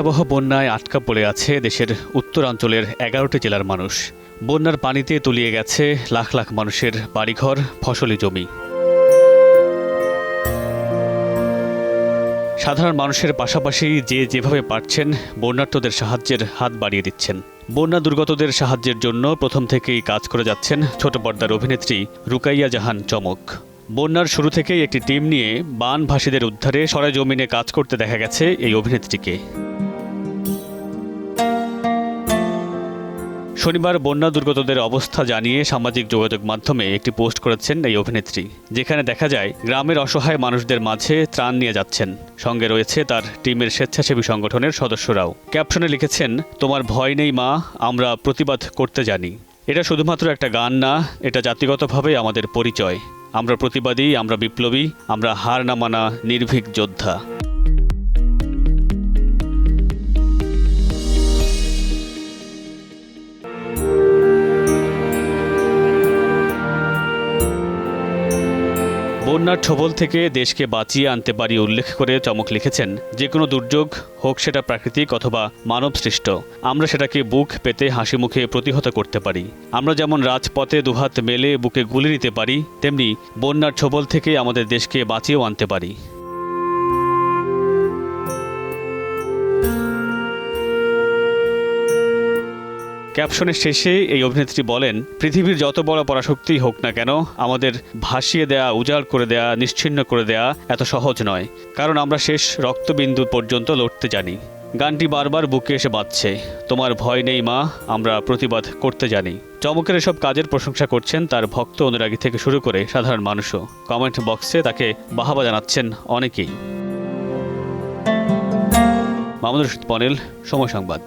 ভয়াবহ বন্যায় আটকা পড়ে আছে দেশের উত্তরাঞ্চলের ১১টি জেলার মানুষ। বন্যার পানিতে তলিয়ে গেছে লাখ লাখ মানুষের বাড়িঘর, ফসলি জমি। সাধারণ মানুষের পাশাপাশি যে যেভাবে পারছেন বন্যার্তদের সাহায্যের হাত বাড়িয়ে দিচ্ছেন। বন্যা দুর্গতদের সাহায্যের জন্য প্রথম থেকেই কাজ করে যাচ্ছেন ছোট পর্দার অভিনেত্রী রুকাইয়া জাহান চমক। বন্যার শুরু থেকেই একটি টিম নিয়ে বানভাসীদের উদ্ধারে সরেজমিনে কাজ করতে দেখা গেছে এই অভিনেত্রীকে। শনিবার বন্যা দুর্গতদের অবস্থা জানিয়ে সামাজিক যোগাযোগ মাধ্যমে একটি পোস্ট করেছেন এই অভিনেত্রী, যেখানে দেখা যায় গ্রামের অসহায় মানুষদের মাঝে ত্রাণ নিয়ে যাচ্ছেন। সঙ্গে রয়েছে তার টিমের স্বেচ্ছাসেবী সংগঠনের সদস্যরাও। ক্যাপশনে লিখেছেন, তোমার ভয় নেই মা, আমরা প্রতিবাদ করতে জানি। এটা শুধুমাত্র একটা গান না, এটা জাতিগতভাবে আমাদের পরিচয়। আমরা প্রতিবাদী, আমরা বিপ্লবী, আমরা হার না মানা নির্ভীক যোদ্ধা। বন্যার ছোবল থেকে দেশকে বাঁচিয়ে আনতে পারি উল্লেখ করে চমক লিখেছেন, যে কোনো দুর্যোগ হোক সেটা প্রাকৃতিক অথবা মানব সৃষ্ট, আমরা সেটাকে বুক পেতে হাসি মুখে প্রতিহত করতে পারি। আমরা যেমন রাজপথে দুহাত মেলে বুকে গুলি নিতে পারি, তেমনি বন্যার ছোবল থেকে আমাদের দেশকে বাঁচিয়েও আনতে পারি। ক্যাপশনের শেষে এই অভিনেত্রী বলেন, পৃথিবীর যত বড় পরাশক্তিই হোক না কেন, আমাদের ভাসিয়ে দেয়া, উজাড় করে দেয়া, নিশ্চিহ্ন করে দেয়া এত সহজ নয়, কারণ আমরা শেষ রক্তবিন্দু পর্যন্ত লড়তে জানি। গানটি বারবার বুকে এসে বাজছে, তোমার ভয় নেই মা, আমরা প্রতিবাদ করতে জানি। চমকের এসব কাজের প্রশংসা করছেন তার ভক্ত অনুরাগী থেকে শুরু করে সাধারণ মানুষও। কমেন্ট বক্সে তাকে বাহাবা জানাচ্ছেন অনেকেই। মামুনুর রশীদ পনেল, সময় সংবাদ।